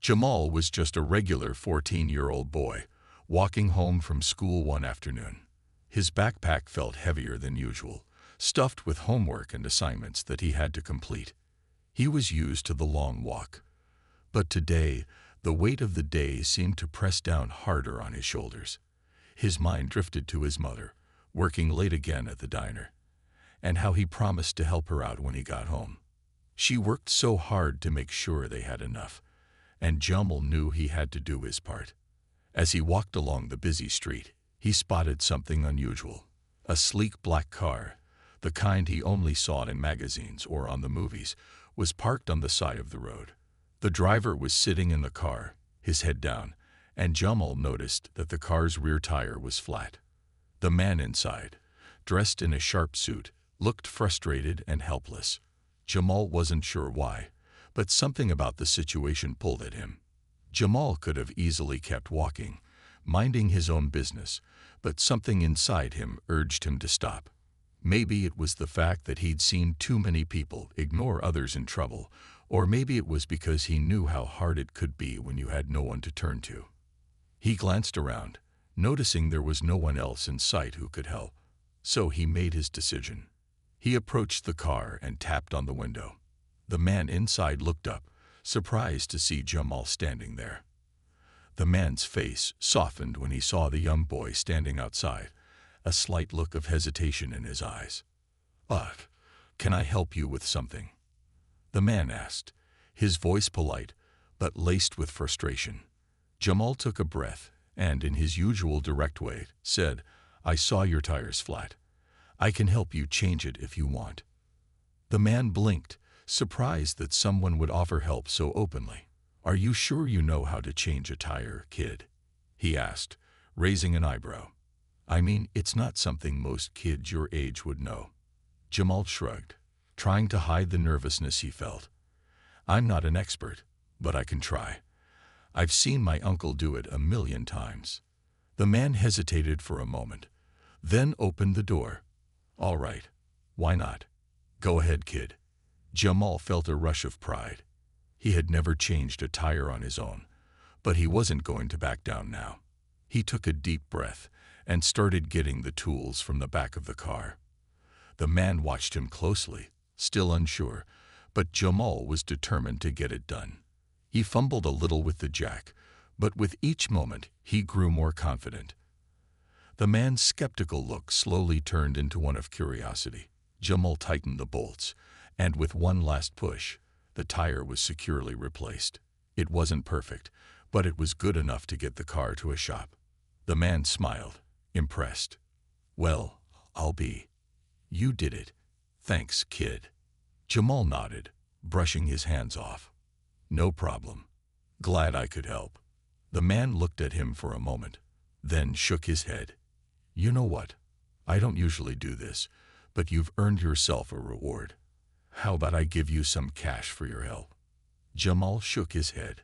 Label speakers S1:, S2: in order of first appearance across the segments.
S1: Jamal was just a regular 14-year-old boy, walking home from school one afternoon. His backpack felt heavier than usual, stuffed with homework and assignments that he had to complete. He was used to the long walk. But today, the weight of the day seemed to press down harder on his shoulders. His mind drifted to his mother, working late again at the diner, and how he promised to help her out when he got home. She worked so hard to make sure they had enough, and Jamal knew he had to do his part. As he walked along the busy street, he spotted something unusual. A sleek black car, the kind he only saw in magazines or on the movies, was parked on the side of the road. The driver was sitting in the car, his head down, and Jamal noticed that the car's rear tire was flat. The man inside, dressed in a sharp suit, looked frustrated and helpless. Jamal wasn't sure why, but something about the situation pulled at him. Jamal could have easily kept walking, minding his own business, but something inside him urged him to stop. Maybe it was the fact that he'd seen too many people ignore others in trouble, or maybe it was because he knew how hard it could be when you had no one to turn to. He glanced around, noticing there was no one else in sight who could help. So he made his decision. He approached the car and tapped on the window. The man inside looked up, surprised to see Jamal standing there. The man's face softened when he saw the young boy standing outside, a slight look of hesitation in his eyes. Can I help you with something?" the man asked, his voice polite, but laced with frustration. Jamal took a breath and, in his usual direct way, said, "I saw your tires flat. I can help you change it if you want." The man blinked, surprised that someone would offer help so openly. "Are you sure you know how to change a tire, kid?" he asked, raising an eyebrow. "I mean, it's not something most kids your age would know." Jamal shrugged, trying to hide the nervousness he felt. "I'm not an expert, but I can try. I've seen my uncle do it 1,000,000 times." The man hesitated for a moment, then opened the door. "All right, why not? Go ahead, kid." Jamal felt a rush of pride. He had never changed a tire on his own, but he wasn't going to back down now. He took a deep breath and started getting the tools from the back of the car. The man watched him closely, still unsure, but Jamal was determined to get it done. He fumbled a little with the jack, but with each moment he grew more confident. The man's skeptical look slowly turned into one of curiosity. Jamal tightened the bolts, and with one last push, the tire was securely replaced. It wasn't perfect, but it was good enough to get the car to a shop. The man smiled, impressed. "Well, I'll be. You did it. Thanks, kid." Jamal nodded, brushing his hands off. "No problem. Glad I could help." The man looked at him for a moment, then shook his head. "You know what? I don't usually do this, but you've earned yourself a reward. How about I give you some cash for your help?" Jamal shook his head.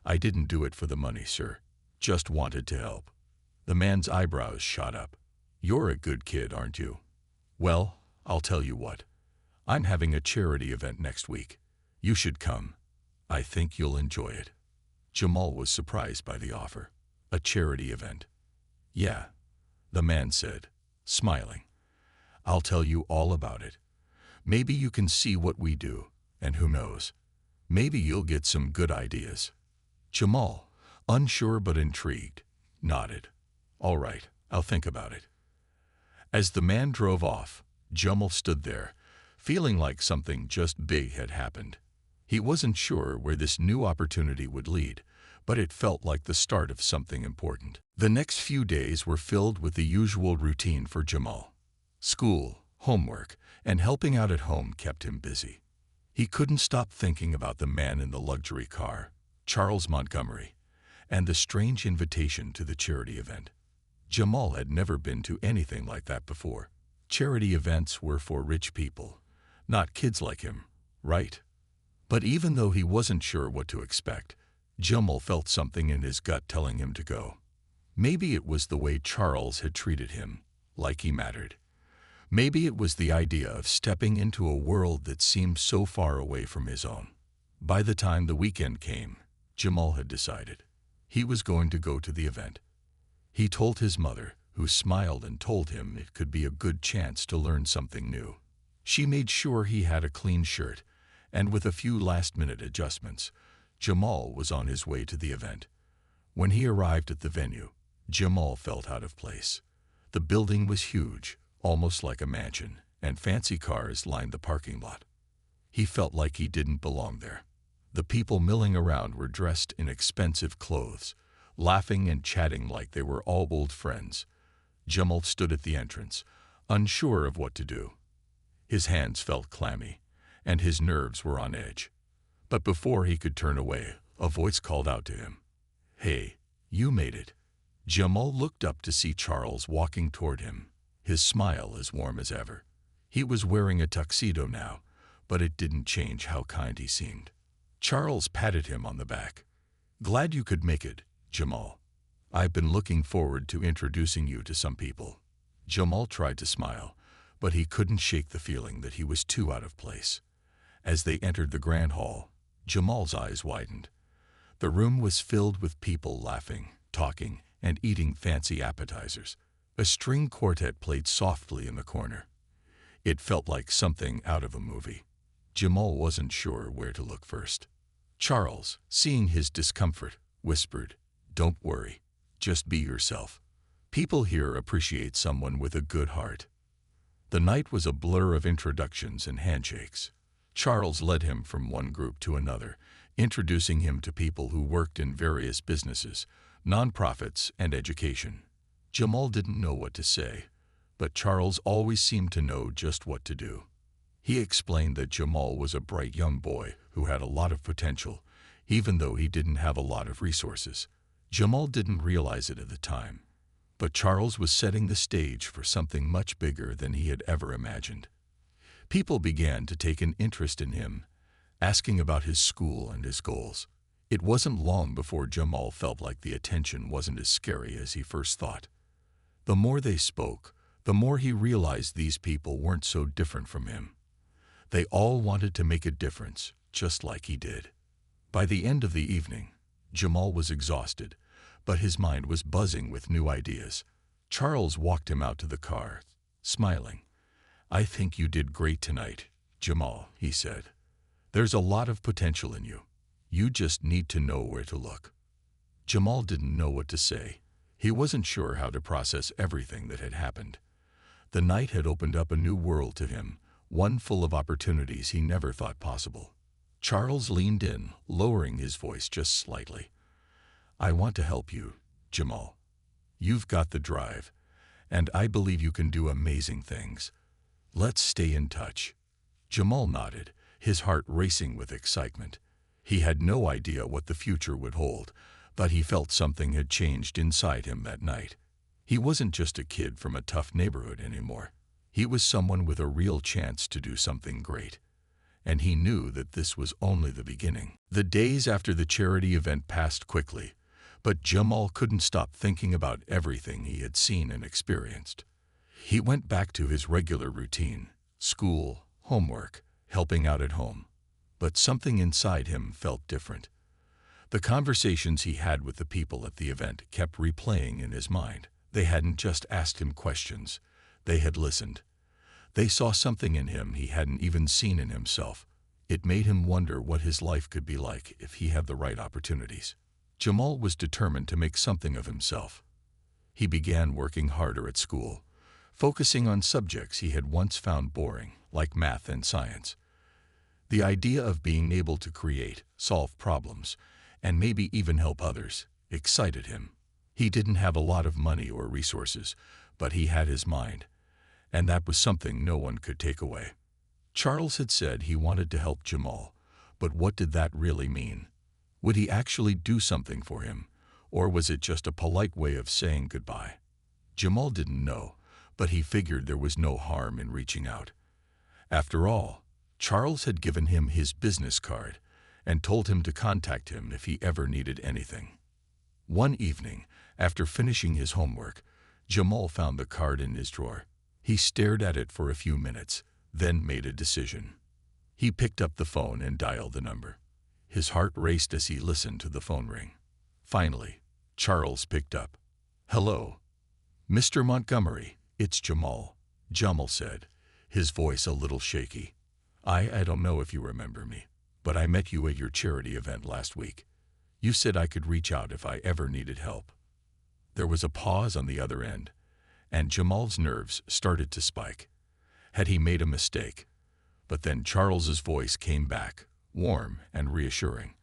S1: "I didn't do it for the money, sir. Just wanted to help." The man's eyebrows shot up. "You're a good kid, aren't you? Well, I'll tell you what. I'm having a charity event next week. You should come. I think you'll enjoy it." Jamal was surprised by the offer. "A charity event?" "Yeah," the man said, smiling. "I'll tell you all about it. Maybe you can see what we do, and who knows, maybe you'll get some good ideas." Jamal, unsure but intrigued, nodded. "All right, I'll think about it." As the man drove off, Jamal stood there, feeling like something just big had happened. He wasn't sure where this new opportunity would lead, but it felt like the start of something important. The next few days were filled with the usual routine for Jamal. School, homework, and helping out at home kept him busy. He couldn't stop thinking about the man in the luxury car, Charles Montgomery, and the strange invitation to the charity event. Jamal had never been to anything like that before. Charity events were for rich people, not kids like him, right? But even though he wasn't sure what to expect, Jamal felt something in his gut telling him to go. Maybe it was the way Charles had treated him, like he mattered. Maybe it was the idea of stepping into a world that seemed so far away from his own. By the time the weekend came, Jamal had decided. He was going to go to the event. He told his mother, who smiled and told him it could be a good chance to learn something new. She made sure he had a clean shirt, and with a few last-minute adjustments, Jamal was on his way to the event. When he arrived at the venue, Jamal felt out of place. The building was huge, almost like a mansion, and fancy cars lined the parking lot. He felt like he didn't belong there. The people milling around were dressed in expensive clothes, laughing and chatting like they were all old friends. Jamal stood at the entrance, unsure of what to do. His hands felt clammy, and his nerves were on edge. But before he could turn away, a voice called out to him. "Hey, you made it." Jamal looked up to see Charles walking toward him, his smile as warm as ever. He was wearing a tuxedo now, but it didn't change how kind he seemed. Charles patted him on the back. "Glad you could make it, Jamal. I've been looking forward to introducing you to some people." Jamal tried to smile, but he couldn't shake the feeling that he was too out of place. As they entered the grand hall, Jamal's eyes widened. The room was filled with people laughing, talking, and eating fancy appetizers. A string quartet played softly in the corner. It felt like something out of a movie. Jamal wasn't sure where to look first. Charles, seeing his discomfort, whispered, "Don't worry, just be yourself. People here appreciate someone with a good heart." The night was a blur of introductions and handshakes. Charles led him from one group to another, introducing him to people who worked in various businesses, nonprofits, and education. Jamal didn't know what to say, but Charles always seemed to know just what to do. He explained that Jamal was a bright young boy who had a lot of potential, even though he didn't have a lot of resources. Jamal didn't realize it at the time, but Charles was setting the stage for something much bigger than he had ever imagined. People began to take an interest in him, asking about his school and his goals. It wasn't long before Jamal felt like the attention wasn't as scary as he first thought. The more they spoke, the more he realized these people weren't so different from him. They all wanted to make a difference, just like he did. By the end of the evening, Jamal was exhausted, but his mind was buzzing with new ideas. Charles walked him out to the car, smiling. "I think you did great tonight, Jamal," he said. "There's a lot of potential in you. You just need to know where to look." Jamal didn't know what to say. He wasn't sure how to process everything that had happened. The night had opened up a new world to him, one full of opportunities he never thought possible. Charles leaned in, lowering his voice just slightly. "I want to help you, Jamal. You've got the drive, and I believe you can do amazing things. Let's stay in touch." Jamal nodded, his heart racing with excitement. He had no idea what the future would hold, but he felt something had changed inside him that night. He wasn't just a kid from a tough neighborhood anymore. He was someone with a real chance to do something great. And he knew that this was only the beginning. The days after the charity event passed quickly, but Jamal couldn't stop thinking about everything he had seen and experienced. He went back to his regular routine, school, homework, helping out at home. But something inside him felt different. The conversations he had with the people at the event kept replaying in his mind. They hadn't just asked him questions. They had listened. They saw something in him he hadn't even seen in himself. It made him wonder what his life could be like if he had the right opportunities. Jamal was determined to make something of himself. He began working harder at school, focusing on subjects he had once found boring, like math and science. The idea of being able to create, solve problems, and maybe even help others excited him. He didn't have a lot of money or resources, but he had his mind, and that was something no one could take away. Charles had said he wanted to help Jamal, but what did that really mean? Would he actually do something for him, or was it just a polite way of saying goodbye? Jamal didn't know, but he figured there was no harm in reaching out. After all, Charles had given him his business card and told him to contact him if he ever needed anything. One evening, after finishing his homework, Jamal found the card in his drawer. He stared at it for a few minutes, then made a decision. He picked up the phone and dialed the number. His heart raced as he listened to the phone ring. Finally, Charles picked up. "Hello, Mr. Montgomery, it's Jamal," Jamal said, his voice a little shaky. I don't know if you remember me, but I met you at your charity event last week. You said I could reach out if I ever needed help." There was a pause on the other end, and Jamal's nerves started to spike. Had he made a mistake? But then Charles's voice came back, warm and reassuring.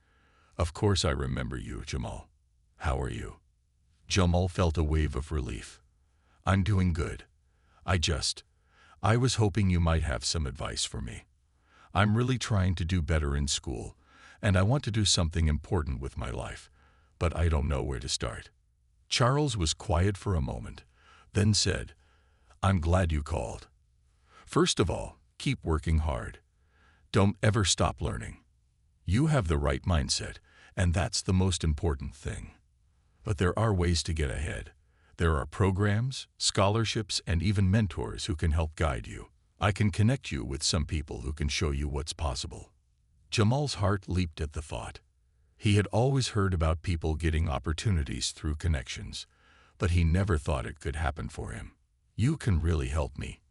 S1: "Of course I remember you, Jamal. How are you?" Jamal felt a wave of relief. "I'm doing good. I was hoping you might have some advice for me. I'm really trying to do better in school, and I want to do something important with my life, but I don't know where to start." Charles was quiet for a moment, then said, "I'm glad you called. First of all, keep working hard. Don't ever stop learning. You have the right mindset, and that's the most important thing. But there are ways to get ahead. There are programs, scholarships, and even mentors who can help guide you. I can connect you with some people who can show you what's possible." Jamal's heart leaped at the thought. He had always heard about people getting opportunities through connections, but he never thought it could happen for him. "You can really help me?"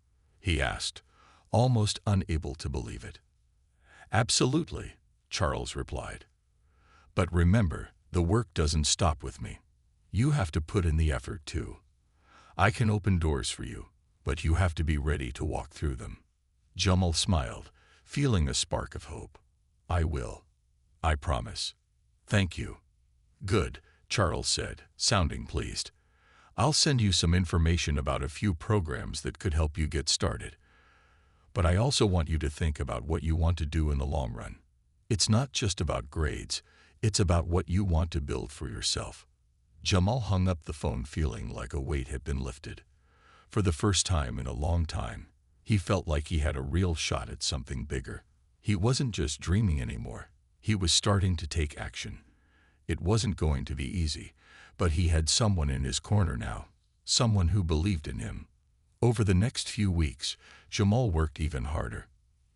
S1: he asked, almost unable to believe it. "Absolutely," Charles replied. "But remember, the work doesn't stop with me. You have to put in the effort too. I can open doors for you, but you have to be ready to walk through them." Jamal smiled, feeling a spark of hope. "I will. I promise. Thank you." "Good," Charles said, sounding pleased. "I'll send you some information about a few programs that could help you get started. But I also want you to think about what you want to do in the long run. It's not just about grades, it's about what you want to build for yourself." Jamal hung up the phone feeling like a weight had been lifted. For the first time in a long time, he felt like he had a real shot at something bigger. He wasn't just dreaming anymore. He was starting to take action. It wasn't going to be easy, but he had someone in his corner now, someone who believed in him. Over the next few weeks, Jamal worked even harder.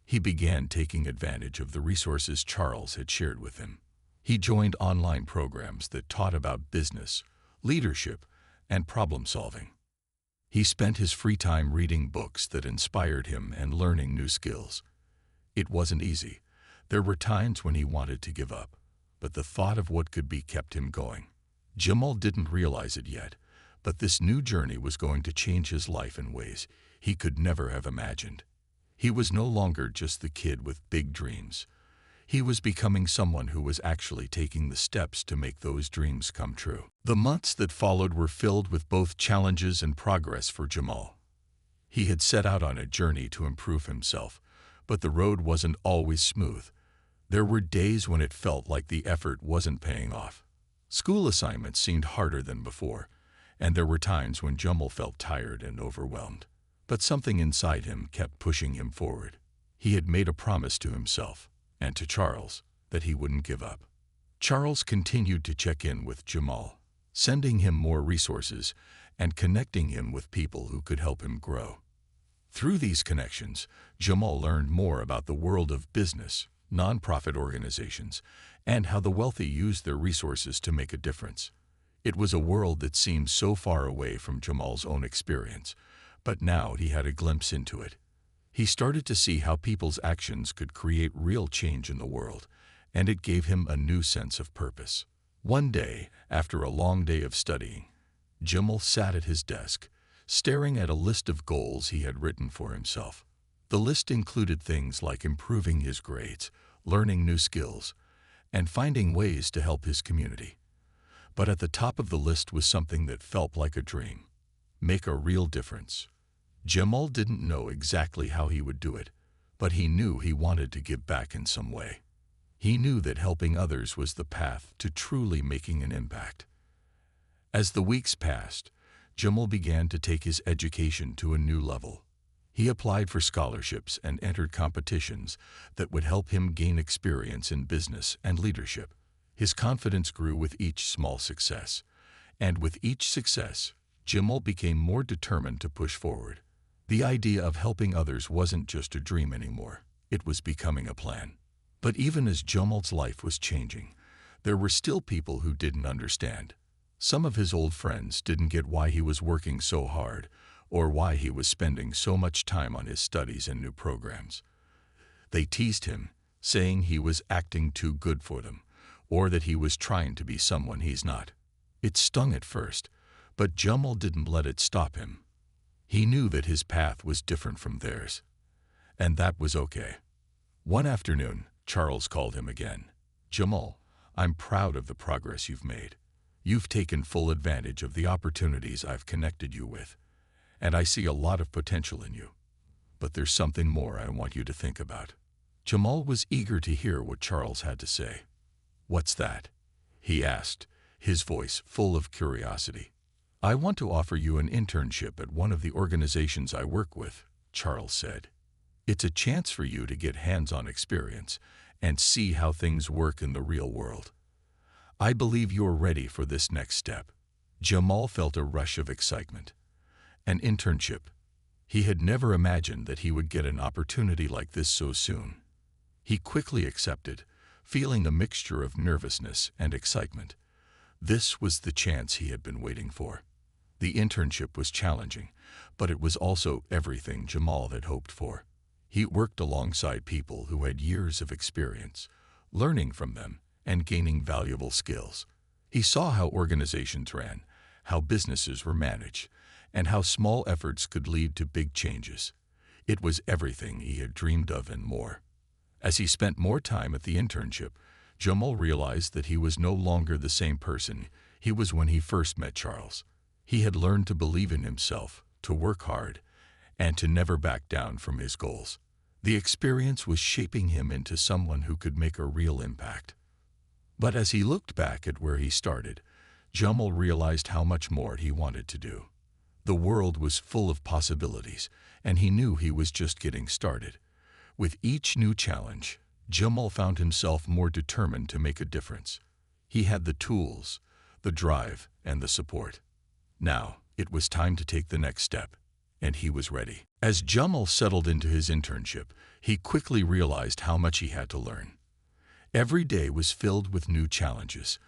S1: He began taking advantage of the resources Charles had shared with him. He joined online programs that taught about business, leadership, and problem-solving. He spent his free time reading books that inspired him and learning new skills. It wasn't easy. There were times when he wanted to give up, but the thought of what could be kept him going. Jamal didn't realize it yet, but this new journey was going to change his life in ways he could never have imagined. He was no longer just the kid with big dreams. He was becoming someone who was actually taking the steps to make those dreams come true. The months that followed were filled with both challenges and progress for Jamal. He had set out on a journey to improve himself, but the road wasn't always smooth. There were days when it felt like the effort wasn't paying off. School assignments seemed harder than before, and there were times when Jamal felt tired and overwhelmed. But something inside him kept pushing him forward. He had made a promise to himself and to Charles that he wouldn't give up. Charles continued to check in with Jamal, sending him more resources and connecting him with people who could help him grow. Through these connections, Jamal learned more about the world of business, nonprofit organizations, and how the wealthy use their resources to make a difference. It was a world that seemed so far away from Jamal's own experience, but now he had a glimpse into it. He started to see how people's actions could create real change in the world, and it gave him a new sense of purpose. One day, after a long day of studying, Jamal sat at his desk, staring at a list of goals he had written for himself. The list included things like improving his grades, learning new skills, and finding ways to help his community. But at the top of the list was something that felt like a dream: make a real difference. Jamal didn't know exactly how he would do it, but he knew he wanted to give back in some way. He knew that helping others was the path to truly making an impact. As the weeks passed, Jamal began to take his education to a new level. He applied for scholarships and entered competitions that would help him gain experience in business and leadership. His confidence grew with each small success, and with each success, Jamal became more determined to push forward. The idea of helping others wasn't just a dream anymore. It was becoming a plan. But even as Jamal's life was changing, there were still people who didn't understand. Some of his old friends didn't get why he was working so hard or why he was spending so much time on his studies and new programs. They teased him, saying he was acting too good for them, or that he was trying to be someone he's not. It stung at first, but Jamal didn't let it stop him. He knew that his path was different from theirs, and that was okay. One afternoon, Charles called him again. "Jamal, I'm proud of the progress you've made. You've taken full advantage of the opportunities I've connected you with, and I see a lot of potential in you. But there's something more I want you to think about." Jamal was eager to hear what Charles had to say. "What's that?" he asked, his voice full of curiosity. "I want to offer you an internship at one of the organizations I work with," Charles said. "It's a chance for you to get hands-on experience and see how things work in the real world. I believe you're ready for this next step." Jamal felt a rush of excitement. An internship. He had never imagined that he would get an opportunity like this so soon. He quickly accepted, feeling a mixture of nervousness and excitement. This was the chance he had been waiting for. The internship was challenging, but it was also everything Jamal had hoped for. He worked alongside people who had years of experience, learning from them and gaining valuable skills. He saw how organizations ran, how businesses were managed, and how small efforts could lead to big changes. It was everything he had dreamed of and more. As he spent more time at the internship, Jamal realized that he was no longer the same person he was when he first met Charles. He had learned to believe in himself, to work hard, and to never back down from his goals. The experience was shaping him into someone who could make a real impact. But as he looked back at where he started, Jamal realized how much more he wanted to do. The world was full of possibilities, and he knew he was just getting started. With each new challenge, Jamal found himself more determined to make a difference. He had the tools, the drive, and the support. Now, it was time to take the next step, and he was ready. As Jamal settled into his internship, he quickly realized how much he had to learn. Every day was filled with new challenges,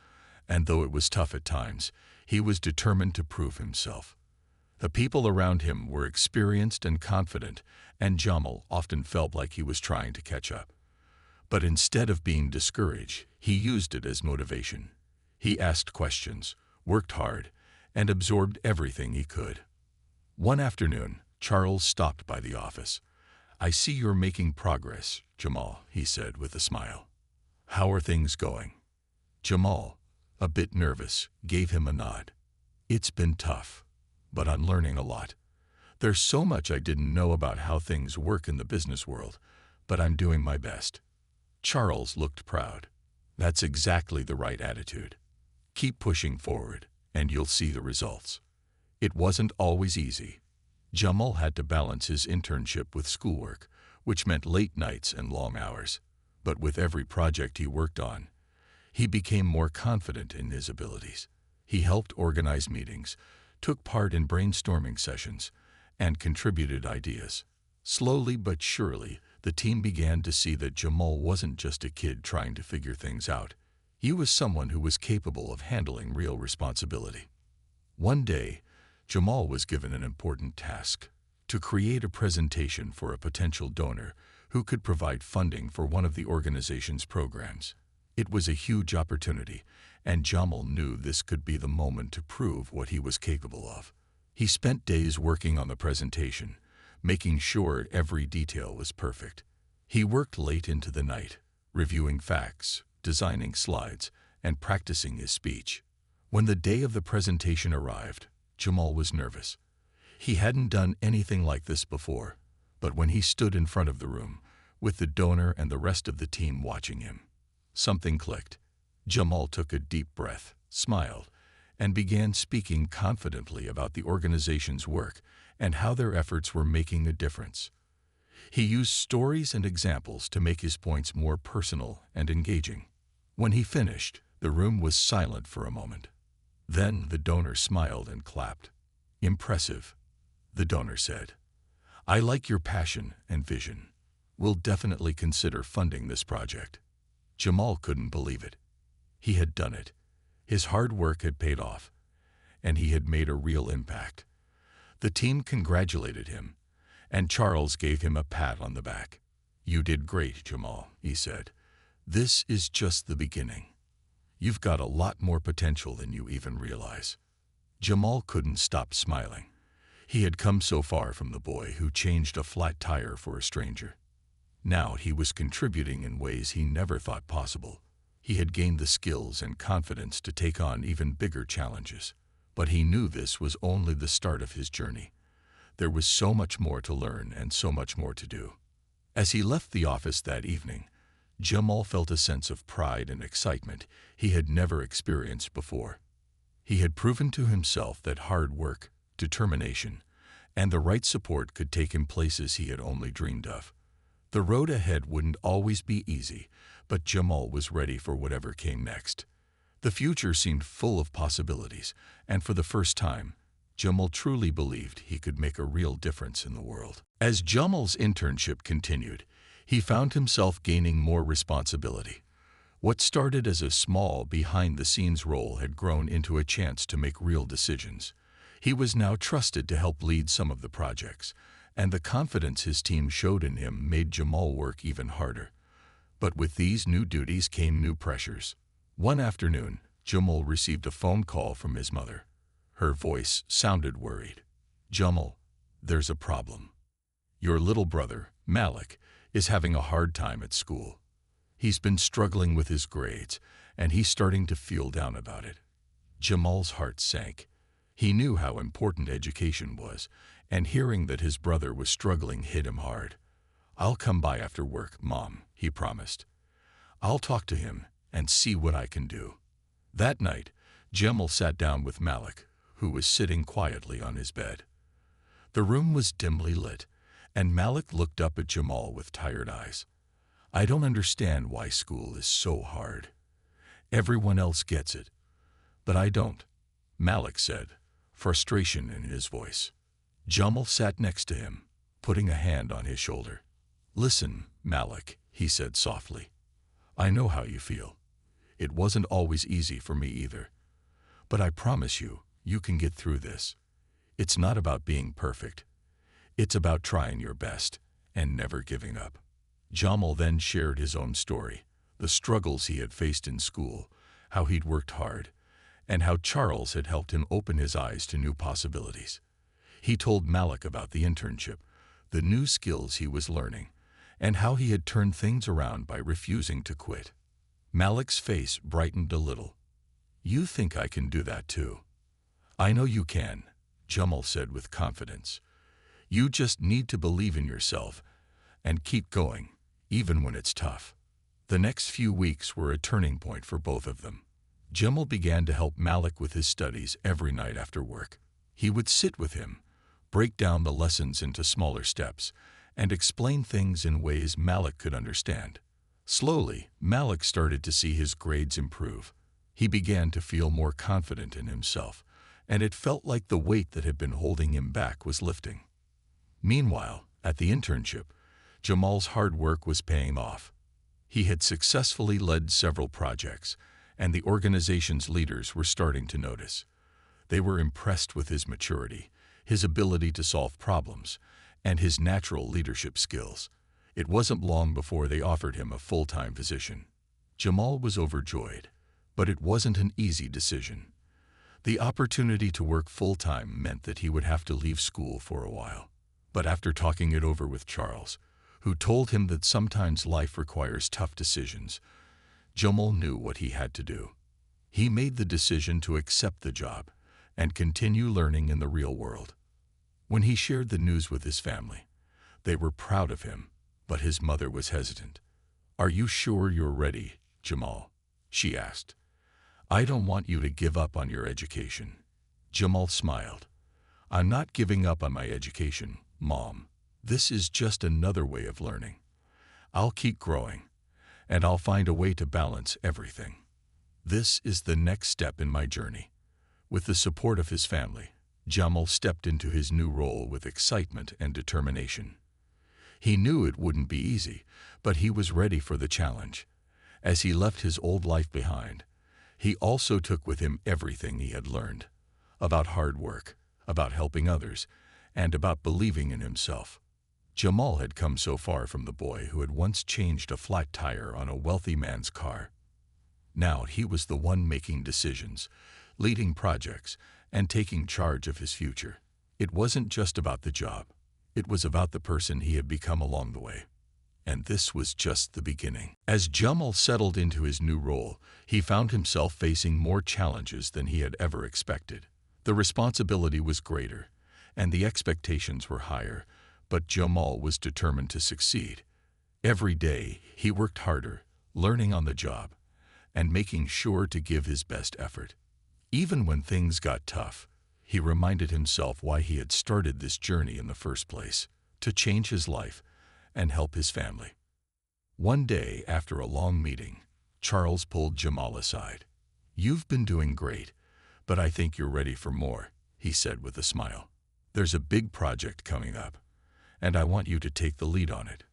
S1: and though it was tough at times, he was determined to prove himself. The people around him were experienced and confident, and Jamal often felt like he was trying to catch up. But instead of being discouraged, he used it as motivation. He asked questions, worked hard, and absorbed everything he could. One afternoon, Charles stopped by the office. "I see you're making progress, Jamal," he said with a smile. "How are things going?" Jamal, a bit nervous, gave him a nod. "It's been tough, but I'm learning a lot. There's so much I didn't know about how things work in the business world, but I'm doing my best." Charles looked proud. "That's exactly the right attitude. Keep pushing forward, and you'll see the results." It wasn't always easy. Jamal had to balance his internship with schoolwork, which meant late nights and long hours. But with every project he worked on, he became more confident in his abilities. He helped organize meetings, took part in brainstorming sessions, and contributed ideas. Slowly but surely, the team began to see that Jamal wasn't just a kid trying to figure things out. He was someone who was capable of handling real responsibility. One day, Jamal was given an important task: to create a presentation for a potential donor who could provide funding for one of the organization's programs. It was a huge opportunity, and Jamal knew this could be the moment to prove what he was capable of. He spent days working on the presentation, making sure every detail was perfect. He worked late into the night, reviewing facts, designing slides, and practicing his speech. When the day of the presentation arrived, Jamal was nervous. He hadn't done anything like this before, but when he stood in front of the room, with the donor and the rest of the team watching him, something clicked. Jamal took a deep breath, smiled, and began speaking confidently about the organization's work and how their efforts were making a difference. He used stories and examples to make his points more personal and engaging. When he finished, the room was silent for a moment. Then the donor smiled and clapped. "Impressive," the donor said. "I like your passion and vision. "We'll definitely consider funding this project." Jamal couldn't believe it. He had done it. His hard work had paid off, and he had made a real impact. The team congratulated him, and Charles gave him a pat on the back. "You did great, Jamal," he said. "This is just the beginning. You've got a lot more potential than you even realize." Jamal couldn't stop smiling. He had come so far from the boy who changed a flat tire for a stranger. Now he was contributing in ways he never thought possible. He had gained the skills and confidence to take on even bigger challenges. But he knew this was only the start of his journey. There was so much more to learn and so much more to do. As he left the office that evening, Jamal felt a sense of pride and excitement he had never experienced before. He had proven to himself that hard work, determination, and the right support could take him places he had only dreamed of. The road ahead wouldn't always be easy, but Jamal was ready for whatever came next. The future seemed full of possibilities, and for the first time, Jamal truly believed he could make a real difference in the world. As Jamal's internship continued, he found himself gaining more responsibility. What started as a small, behind-the-scenes role had grown into a chance to make real decisions. He was now trusted to help lead some of the projects, and the confidence his team showed in him made Jamal work even harder. But with these new duties came new pressures. One afternoon, Jamal received a phone call from his mother. Her voice sounded worried. "Jamal, there's a problem. Your little brother, Malik, is having a hard time at school. He's been struggling with his grades, and he's starting to feel down about it." Jamal's heart sank. He knew how important education was, and hearing that his brother was struggling hit him hard. "I'll come by after work, Mom," he promised. "I'll talk to him and see what I can do." That night, Jamal sat down with Malik, who was sitting quietly on his bed. The room was dimly lit, and Malik looked up at Jamal with tired eyes. "I don't understand why school is so hard. Everyone else gets it, but I don't," Malik said, frustration in his voice. Jamal sat next to him, putting a hand on his shoulder. "Listen, Malik," he said softly. "I know how you feel. It wasn't always easy for me either. But I promise you, you can get through this. It's not about being perfect. It's about trying your best and never giving up." Jamal then shared his own story, the struggles he had faced in school, how he'd worked hard, and how Charles had helped him open his eyes to new possibilities. He told Malik about the internship, the new skills he was learning, and how he had turned things around by refusing to quit. Malik's face brightened a little. "You think I can do that too?" "I know you can," Jamal said with confidence. "You just need to believe in yourself and keep going, even when it's tough." The next few weeks were a turning point for both of them. Jamal began to help Malik with his studies every night after work. He would sit with him, break down the lessons into smaller steps, and explain things in ways Malik could understand. Slowly, Malik started to see his grades improve. He began to feel more confident in himself, and it felt like the weight that had been holding him back was lifting. Meanwhile, at the internship, Jamal's hard work was paying off. He had successfully led several projects, and the organization's leaders were starting to notice. They were impressed with his maturity, his ability to solve problems, and his natural leadership skills. It wasn't long before they offered him a full-time position. Jamal was overjoyed, but it wasn't an easy decision. The opportunity to work full-time meant that he would have to leave school for a while. But after talking it over with Charles, who told him that sometimes life requires tough decisions, Jamal knew what he had to do. He made the decision to accept the job and continue learning in the real world. When he shared the news with his family, they were proud of him, but his mother was hesitant. "Are you sure you're ready, Jamal?" she asked. "I don't want you to give up on your education." Jamal smiled. "I'm not giving up on my education, Mom. This is just another way of learning. I'll keep growing, and I'll find a way to balance everything. This is the next step in my journey." With the support of his family, Jamal stepped into his new role with excitement and determination. He knew it wouldn't be easy, but he was ready for the challenge. As he left his old life behind, he also took with him everything he had learned about hard work, about helping others, and about believing in himself. Jamal had come so far from the boy who had once changed a flat tire on a wealthy man's car. Now he was the one making decisions, leading projects, and taking charge of his future. It wasn't just about the job. It was about the person he had become along the way. And this was just the beginning. As Jamal settled into his new role, he found himself facing more challenges than he had ever expected. The responsibility was greater, and the expectations were higher, but Jamal was determined to succeed. Every day, he worked harder, learning on the job, and making sure to give his best effort. Even when things got tough, he reminded himself why he had started this journey in the first place, to change his life and help his family. One day, after a long meeting, Charles pulled Jamal aside. "You've been doing great, but I think you're ready for more," he said with a smile. "There's a big project coming up, and I want you to take the lead on it."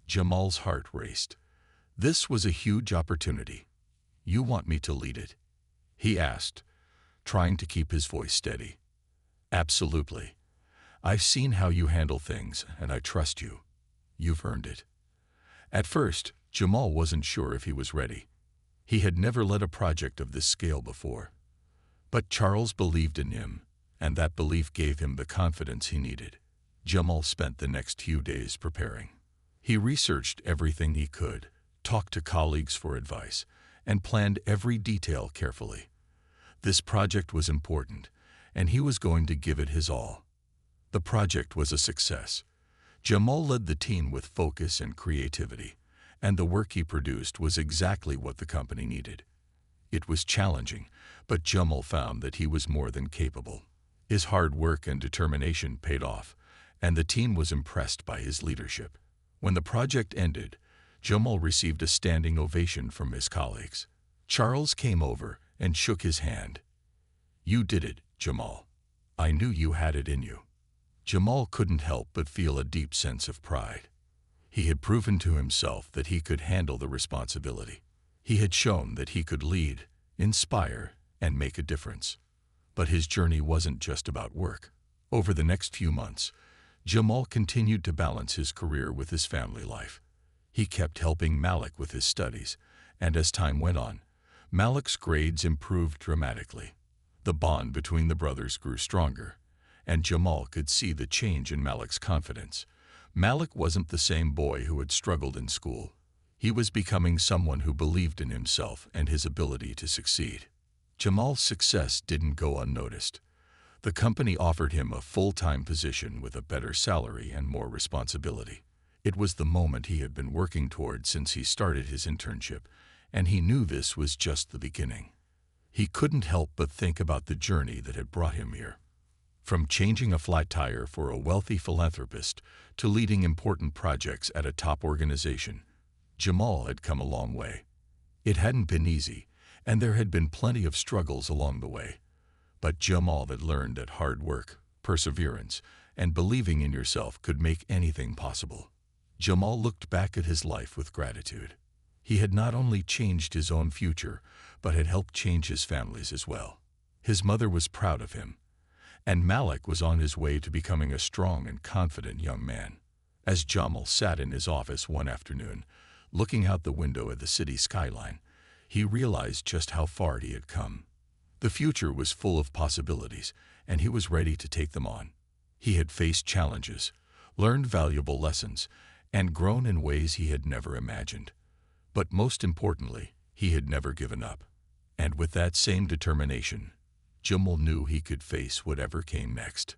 S1: Jamal's heart raced. This was a huge opportunity. "You want me to lead it?" he asked, trying to keep his voice steady. "Absolutely. I've seen how you handle things, and I trust you. You've earned it." At first, Jamal wasn't sure if he was ready. He had never led a project of this scale before. But Charles believed in him, and that belief gave him the confidence he needed. Jamal spent the next few days preparing. He researched everything he could, talked to colleagues for advice, and planned every detail carefully. This project was important, and he was going to give it his all. The project was a success. Jamal led the team with focus and creativity, and the work he produced was exactly what the company needed. It was challenging, but Jamal found that he was more than capable. His hard work and determination paid off, and the team was impressed by his leadership. When the project ended, Jamal received a standing ovation from his colleagues. Charles came over and shook his hand. "You did it, Jamal. I knew you had it in you." Jamal couldn't help but feel a deep sense of pride. He had proven to himself that he could handle the responsibility. He had shown that he could lead, inspire, and make a difference. But his journey wasn't just about work. Over the next few months, Jamal continued to balance his career with his family life. He kept helping Malik with his studies, and as time went on, Malik's grades improved dramatically. The bond between the brothers grew stronger, and Jamal could see the change in Malik's confidence. Malik wasn't the same boy who had struggled in school. He was becoming someone who believed in himself and his ability to succeed. Jamal's success didn't go unnoticed. The company offered him a full-time position with a better salary and more responsibility. It was the moment he had been working toward since he started his internship, and he knew this was just the beginning. He couldn't help but think about the journey that had brought him here. From changing a flat tire for a wealthy philanthropist to leading important projects at a top organization, Jamal had come a long way. It hadn't been easy, and there had been plenty of struggles along the way. But Jamal had learned that hard work, perseverance, and believing in yourself could make anything possible. Jamal looked back at his life with gratitude. He had not only changed his own future, but had helped change his family's as well. His mother was proud of him, and Malik was on his way to becoming a strong and confident young man. As Jamal sat in his office one afternoon, looking out the window at the city skyline, he realized just how far he had come. The future was full of possibilities, and he was ready to take them on. He had faced challenges, learned valuable lessons, and grown in ways he had never imagined. But most importantly, he had never given up. And with that same determination, Jamal knew he could face whatever came next.